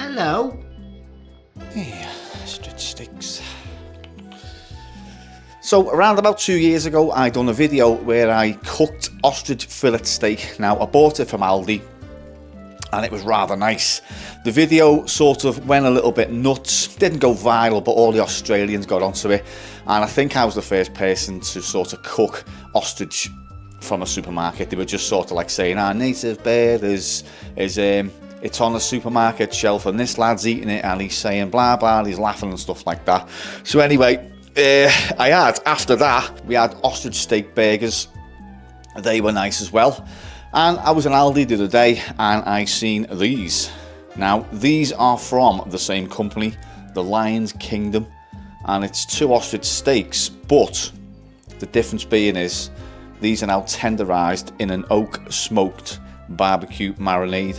Hello. Yeah, ostrich steaks. So around about 2 years ago, I done a video where I cooked ostrich fillet steak. Now I bought it from Aldi and it was rather nice. The video sort of went a little bit nuts, didn't go viral, but all the Australians got onto it. And I think I was the first person to sort of cook ostrich from a supermarket. They were just sort of like saying, our native bird is it's on the supermarket shelf and this lad's eating it and he's saying blah blah, he's laughing and stuff like that. So anyway, after that, we had ostrich steak burgers. They were nice as well. And I was in Aldi the other day and I seen these. Now, these are from the same company, the Lion's Kingdom, and it's 2 ostrich steaks, but the difference being is these are now tenderized in an oak smoked barbecue marinade.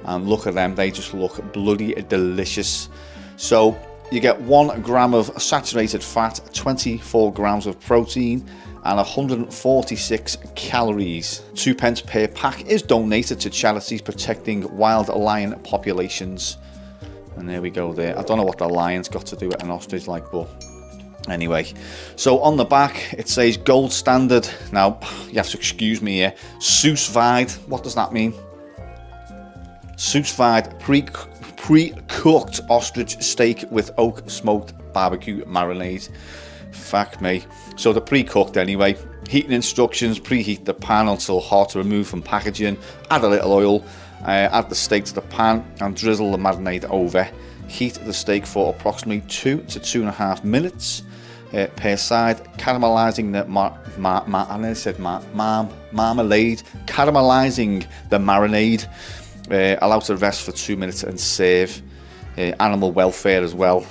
And look at them, they just look bloody delicious. So you get 1 gram of saturated fat, 24 grams of protein and 146 calories. 2 pence per pack is donated to charities protecting wild lion populations. And there we go there. I don't know what the lion's got to do with an ostrich like, but anyway. So on the back it says gold standard. Now you have to excuse me here. Sous-Vide, what does that mean? Sous-Vide pre-cooked ostrich steak with oak smoked barbecue marinade. Fuck me. So they're pre-cooked anyway. Heating instructions: preheat the pan until hot, remove from packaging, add a little oil, add the steak to the pan and drizzle the marinade over. Heat the steak for approximately 2 to 2.5 minutes per side, caramelizing the marmalade, caramelizing the marinade. Allow to rest for 2 minutes and serve. Animal welfare as well.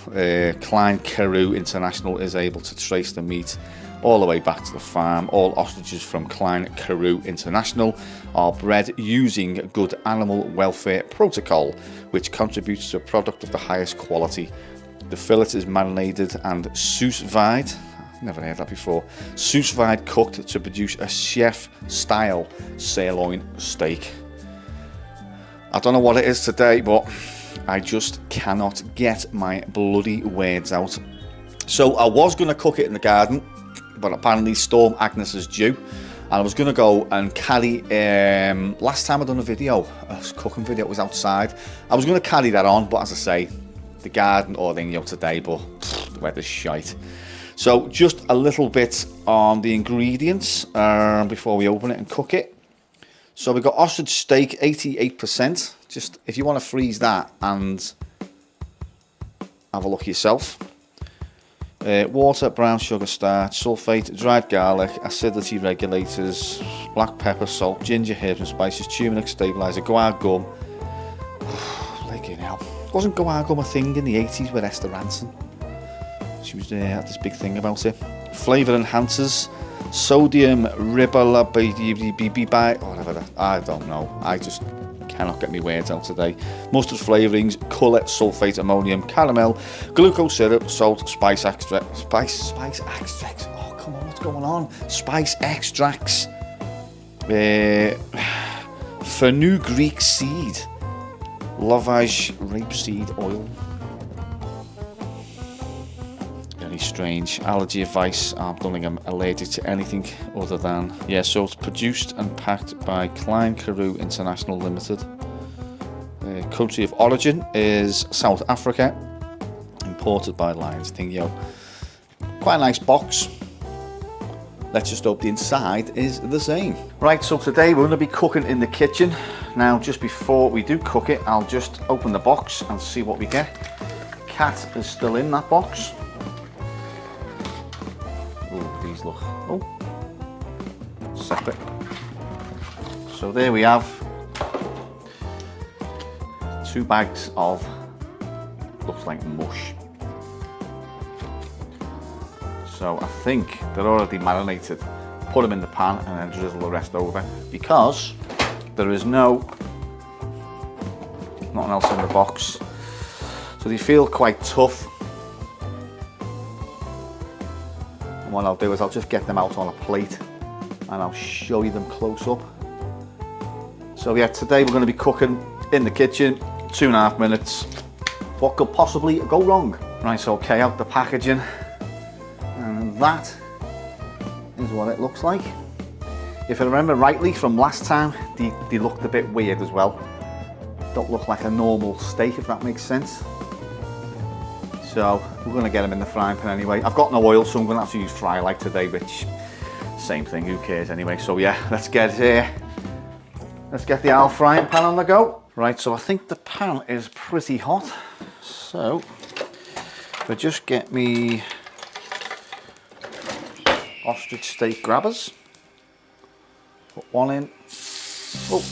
Klein Carew International is able to trace the meat all the way back to the farm. All ostriches from Klein Carew International are bred using good animal welfare protocol, which contributes to a product of the highest quality. The fillet is marinated and sous-vide. Never heard that before. Sous-vide cooked to produce a chef-style sirloin steak. I don't know what it is today, but I just cannot get my bloody words out. So I was going to cook it in the garden, but apparently Storm Agnes is due. And I was going to go and carry, last time I done a video, a cooking video, it was outside. I was going to carry that on, but as I say, the garden or thing, today, but the weather's shite. So just a little bit on the ingredients before we open it and cook it. So we've got ostrich steak, 88%. Just if you want to freeze that and have a look yourself. Water, brown sugar, starch, sulfate, dried garlic, acidity regulators, black pepper, salt, ginger, herbs and spices, turmeric stabilizer, guar gum. Like it now. Wasn't guar gum a thing in the 80s with Esther Ranson? She was had this big thing about it. Flavour enhancers. Sodium riboflavin, whatever that, I don't know. I just cannot get my words out today. Mustard flavourings, colour, sulfate, ammonium, caramel, glucose syrup, salt, spice extracts. Oh, come on, what's going on? Spice extracts. Fenugreek seed, lavage rapeseed oil. Strange. Allergy advice: I'm not allergic to anything other than, so it's produced and packed by Klein Carew International Limited. Country of origin is South Africa. Imported by Lions Kingdom. Quite a nice box. Let's just hope the inside is the same. Right, so today we're going to be cooking in the kitchen. Now, just before we do cook it, I'll just open the box and see what we get. Cat is still in that box. These look separate. So there we have 2 bags of, looks like mush. So I think they're already marinated. Put them in the pan and then drizzle the rest over, because there is nothing else in the box. So they feel quite tough. What I'll do is I'll just get them out on a plate and I'll show you them close up. So yeah, today we're going to be cooking in the kitchen, 2.5 minutes. What could possibly go wrong? Right, okay, out the packaging. And that is what it looks like. If I remember rightly from last time, they looked a bit weird as well. Don't look like a normal steak, if that makes sense. So we're going to get them in the frying pan anyway. I've got no oil, so I'm going to have to use fry light today, which same thing, who cares anyway. So yeah, let's get the Aldi frying pan on the go. Right, so I think the pan is pretty hot. So if I just get me ostrich steak grabbers, put one in, oh,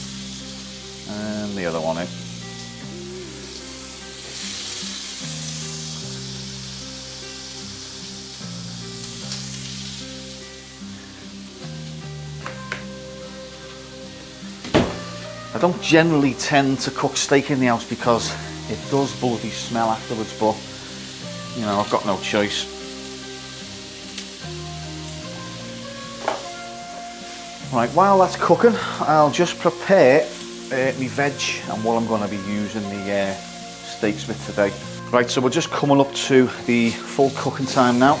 and the other one in. I don't generally tend to cook steak in the house because it does bloody smell afterwards, but you know, I've got no choice. Right, while that's cooking, I'll just prepare my veg and what I'm going to be using the steaks with today. Right, so we're just coming up to the full cooking time now.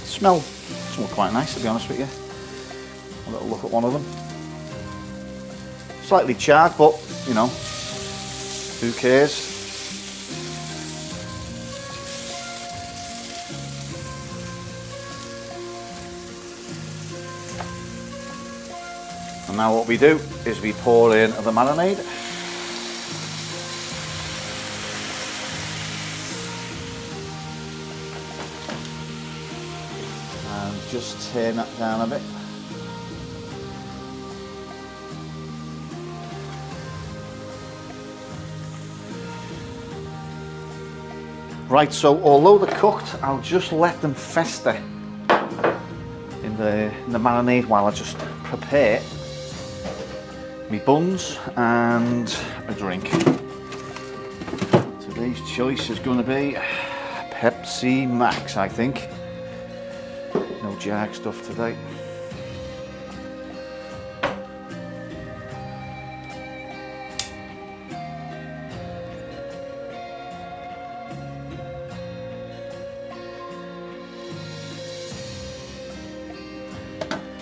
Smell quite nice, to be honest with you. A little look at one of them. Slightly charred, but you know, who cares? And now what we do is we pour in the marinade. And just turn that down a bit. Right, so although they're cooked, I'll just let them fester in the marinade while I just prepare my buns and a drink. Today's choice is going to be Pepsi Max, I think. No Jag stuff today.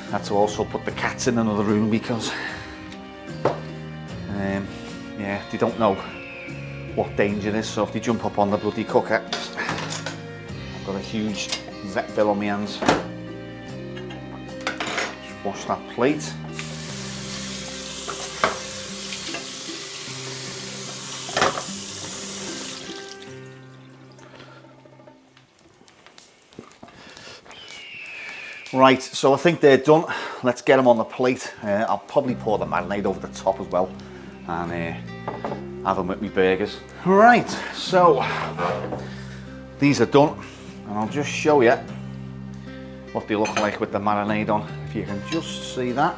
Had to also put the cats in another room because yeah, they don't know what danger is, so if they jump up on the bloody cooker, I've got a huge vet bill on my hands. Just wash that plate. Right, so I think they're done. Let's get them on the plate. I'll probably pour the marinade over the top as well and have them with my burgers. Right, so these are done and I'll just show you what they look like with the marinade on. If you can just see that.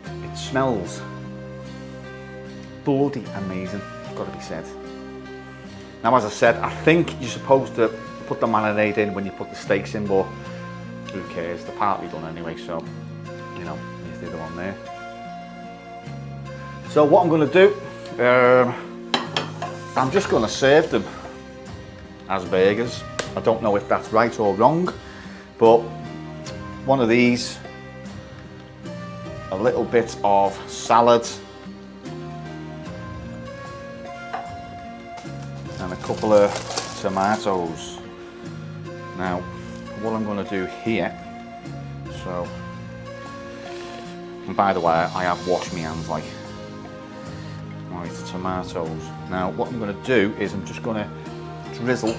It smells bloody amazing, it's got to be said. Now, as I said, I think you're supposed to put the marinade in when you put the steaks in, but who cares? They're partly done anyway, so, you know, here's the other one there. So what I'm going to do, I'm just going to serve them as burgers. I don't know if that's right or wrong, but one of these, a little bit of salad, and a couple of tomatoes. Now, what I'm going to do here, so, and by the way, I have washed my hands, like, right, tomatoes. Now, what I'm going to do is I'm just going to drizzle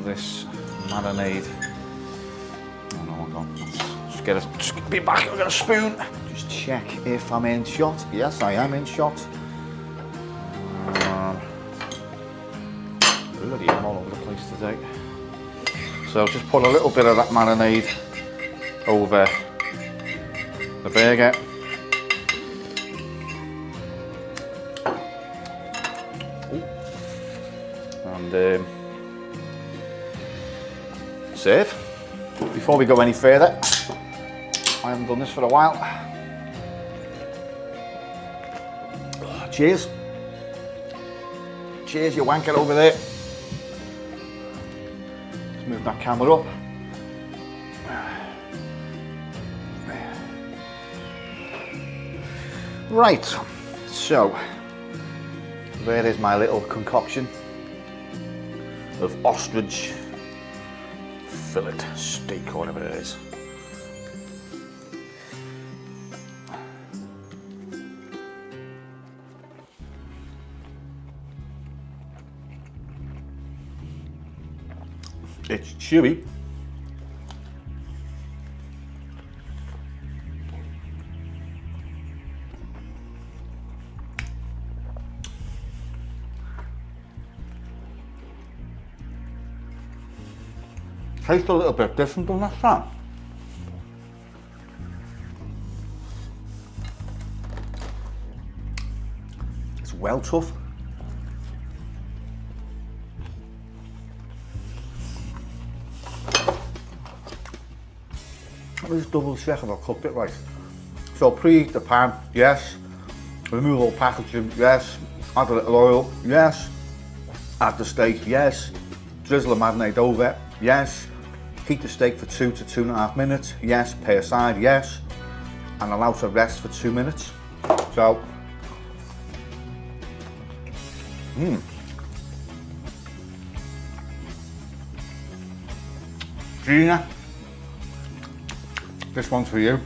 this marinade. Oh no, hang on. Just be back, I've got a spoon. Just check if I'm in shot. Yes, I am in shot. Bloody, I'm all over the place today. So just put a little bit of that marinade over the burger. And serve. Before we go any further, I haven't done this for a while. Cheers. Cheers, you wanker over there. Let's move that camera up. Right, so there is my little concoction of ostrich fillet steak, or whatever it is. It's chewy. Tastes a little bit different than last time. It's well tough. Let me just double check if I cooked it right. So preheat the pan, yes. Remove all packaging, yes. Add a little oil, yes. Add the steak, yes. Drizzle the marinade over it, yes. Heat the steak for 2 to 2.5 minutes, yes. Put aside, yes. And allow to rest for 2 minutes. So, Gina, this one's for you.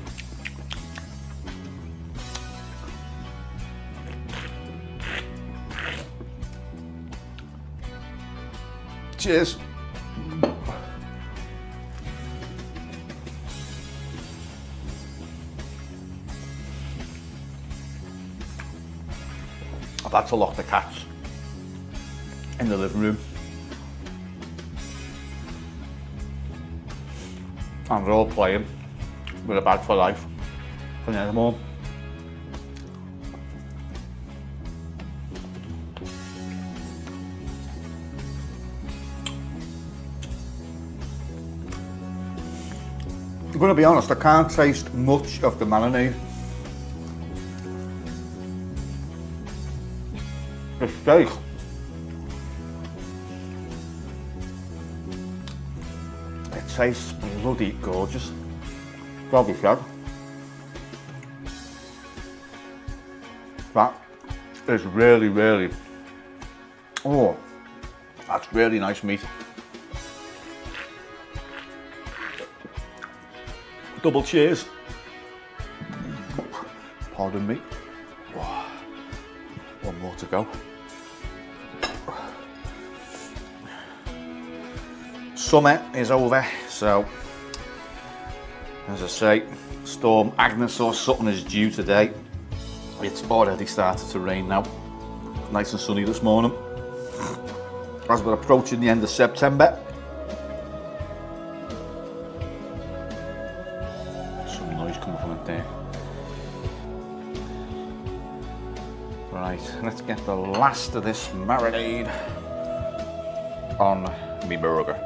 Cheers. I've had to lock the cats in the living room. And they're all playing with a bag for life. Can you hear them all? I'm going to be honest, I can't taste much of the marinade. The steak. It tastes bloody gorgeous. Gotta be said. That is really, really, oh, that's really nice meat. Double cheers. Pardon me. Oh, one more to go. Summer is over, so as I say, Storm Agnes or something is due today. It's already started to rain now. Nice and sunny this morning. As we're approaching the end of September, some noise coming from it there. Right, let's get the last of this marinade on me burger.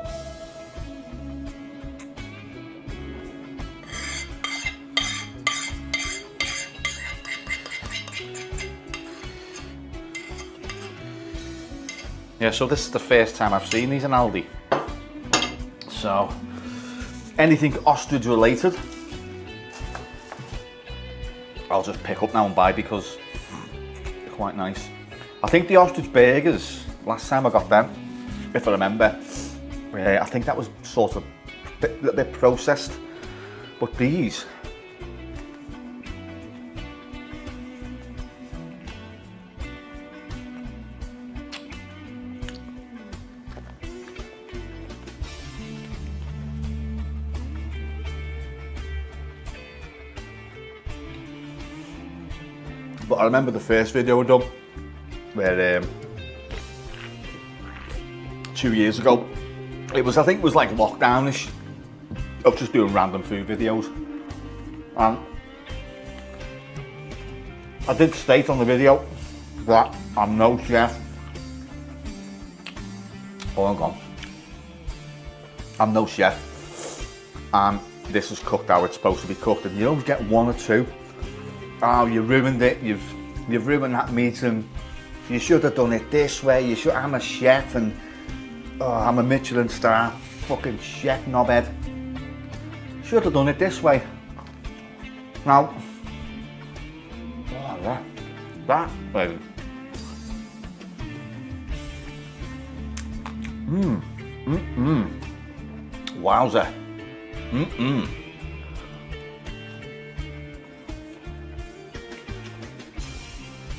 Yeah, so this is the first time I've seen these in Aldi. So, anything ostrich related, I'll just pick up now and buy because they're quite nice. I think the ostrich burgers, last time I got them, if I remember, I think that was sort of a bit processed, but these, but I remember the first video I done, where 2 years ago, I think it was like lockdownish, of just doing random food videos, and I did state on the video that I'm no chef. Oh, hang on. I'm no chef, and this is cooked how it's supposed to be cooked, and you always get one or two. Oh, you ruined it, you've you've ruined that meat and you should have done it this way. You should. I'm a chef and I'm a Michelin star, fucking chef knobhead. Should have done it this way. Now, baby. Wowza.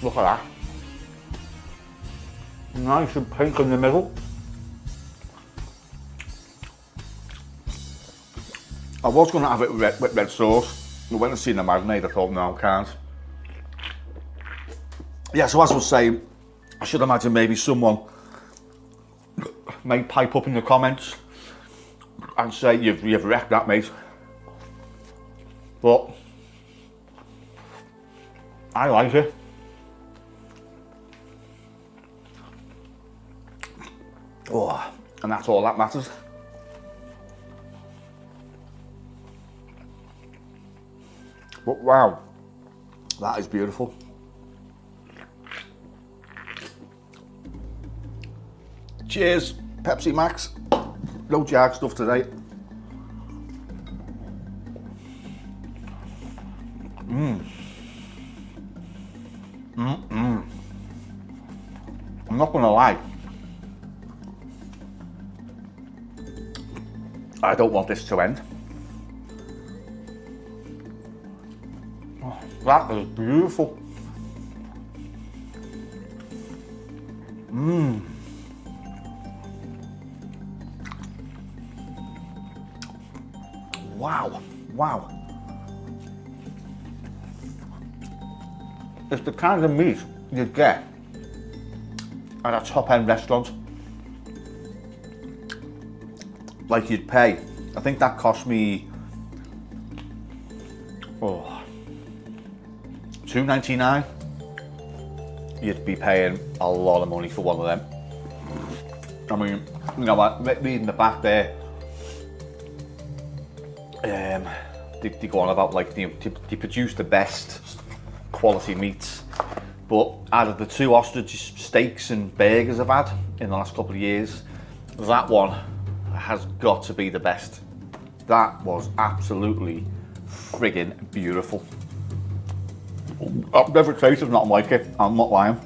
Look at that. Nice and pink in the middle. I was going to have it with red sauce, but when I seen the marinade, I thought, no, I can't. Yeah, so as I was saying, I should imagine maybe someone may pipe up in the comments and say, you've wrecked that, mate. But I like it. Oh, and that's all that matters. But wow, that is beautiful. Cheers, Pepsi Max. No jag stuff today. I'm not gonna lie. I don't want this to end. Oh, that is beautiful. Wow, wow. It's the kind of meat you get at a top-end restaurant. Like you'd pay. I think that cost me $2.99. You'd be paying a lot of money for one of them. I mean, you know what? Reading the back there, they go on about like they produce the best quality meats. But out of the 2 ostrich steaks and burgers I've had in the last couple of years, that one has got to be the best. That was absolutely friggin' beautiful. I've never tasted nothing like it, I'm not lying.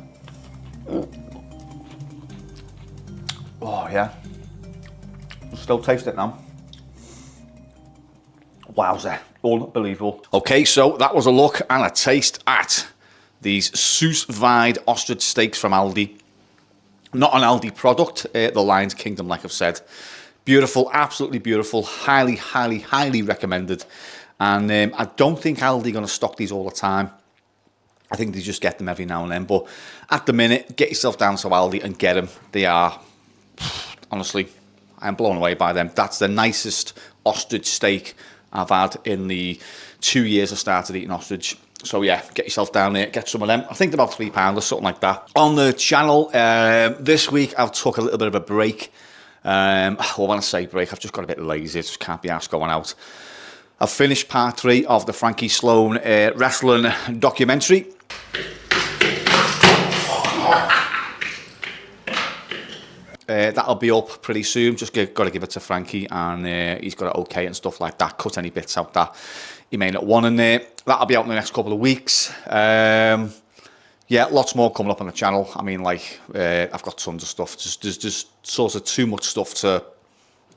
Oh yeah, still taste it now. Wowza, unbelievable. Okay, so that was a look and a taste at these Sous-Vide ostrich steaks from Aldi. Not an Aldi product, the Lion's Kingdom, like I've said. Beautiful, absolutely beautiful, highly, highly, highly recommended. And I don't think Aldi are going to stock these all the time. I think they just get them every now and then. But at the minute, get yourself down to Aldi and get them. They are, honestly, I'm blown away by them. That's the nicest ostrich steak I've had in the 2 years I started eating ostrich. So yeah, get yourself down there, get some of them. I think they're about £3 or something like that. On the channel, this week I've took a little bit of a break. Well, when I say break, I've just got a bit lazy, just can't be asked going out. I've finished part 3 of the Frankie Sloan wrestling documentary. That'll be up pretty soon. Just got to give it to Frankie, and he's got it okay and stuff like that. Cut any bits out that he may not want in there. That'll be out in the next couple of weeks. Yeah, lots more coming up on the channel. I mean, like, I've got tons of stuff. There's just sort of too much stuff to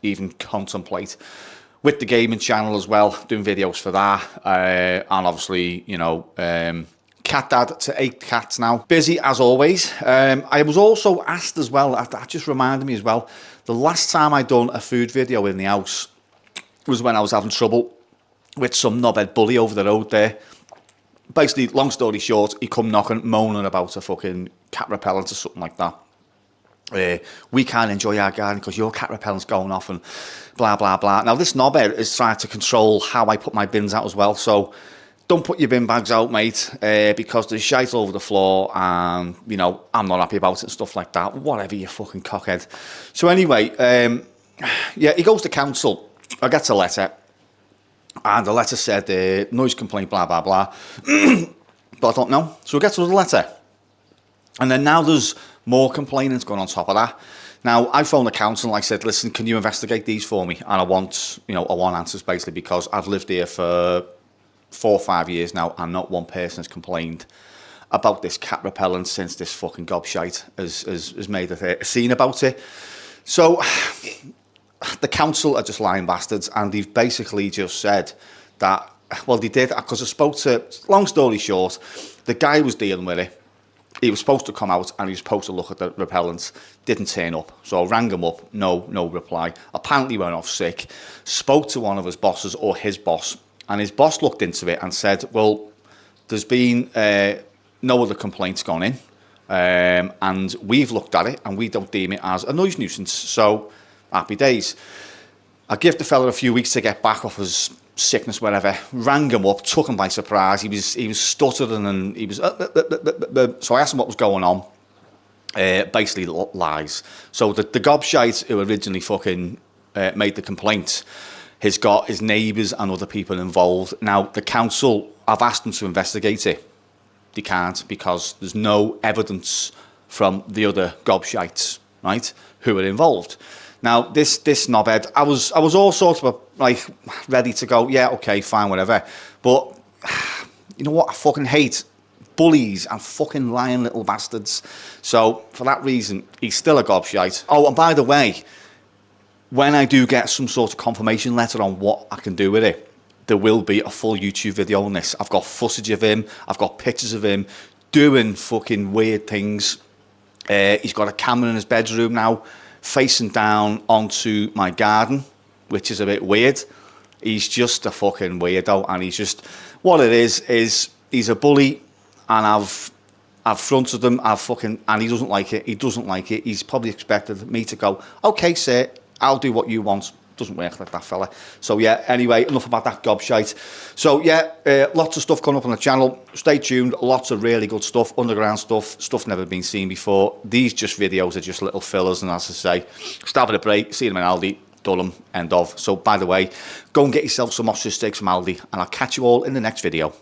even contemplate. With the gaming channel as well, doing videos for that. And obviously, you know, cat dad to 8 cats now. Busy as always. I was also asked as well, that just reminded me as well, the last time I done a food video in the house was when I was having trouble with some knobhead bully over the road there. Basically, long story short, he come knocking, moaning about a fucking cat repellent or something like that. We can't enjoy our garden because your cat repellent's going off and blah, blah, blah. Now, this knobhead is trying to control how I put my bins out as well. So, don't put your bin bags out, mate, because there's shite all over the floor and, you know, I'm not happy about it and stuff like that. Whatever, you fucking cockhead. So, anyway, yeah, he goes to council. I get a letter. And the letter said, noise complaint, blah, blah, blah. But I don't know. So we get to the letter. And then now there's more complainants going on top of that. Now, I phoned the council and I said, listen, can you investigate these for me? And I want answers basically, because I've lived here for 4 or 5 years now and not one person has complained about this cat repellent since this fucking gobshite has made a scene about it. So the council are just lying bastards, and they've basically just said that, well, they did, because I spoke to, long story short, the guy who was dealing with it, he was supposed to come out and he was supposed to look at the repellents, didn't turn up. So I rang him up, no reply. Apparently he went off sick, spoke to one of his bosses or his boss, and his boss looked into it and said, well, there's been no other complaints gone in, and we've looked at it and we don't deem it as a noise nuisance. So happy days. I give the fella a few weeks to get back off his sickness, whatever. Rang him up, took him by surprise. He was stuttering and he was. So I asked him what was going on. Basically lies. So the gobshite who originally fucking made the complaint has got his neighbours and other people involved. Now the council, I've asked them to investigate it. They can't, because there's no evidence from the other gobshites, right, who are involved. Now this knobhead, I was all sorts of like ready to go, yeah, okay, fine, whatever. But you know what? I fucking hate bullies and fucking lying little bastards. So for that reason, he's still a gobshite. Oh, and by the way, when I do get some sort of confirmation letter on what I can do with it, there will be a full YouTube video on this. I've got footage of him. I've got pictures of him doing fucking weird things. He's got a camera in his bedroom now, facing down onto my garden, which is a bit weird. He's just a fucking weirdo, and he's just, what it is he's a bully, and I've fronted him, and he doesn't like it. He doesn't like it. He's probably expected me to go, okay, sir, I'll do what you want. Doesn't work like that, fella. So yeah, anyway, enough about that gobshite. So yeah, lots of stuff coming up on the channel. Stay tuned. Lots of really good stuff, underground stuff never been seen before. These just videos are just little fillers, and as I say, start with a break, see them in Aldi, Durham, end of. So by the way, go and get yourself some ostrich steaks from Aldi, and I'll catch you all in the next video.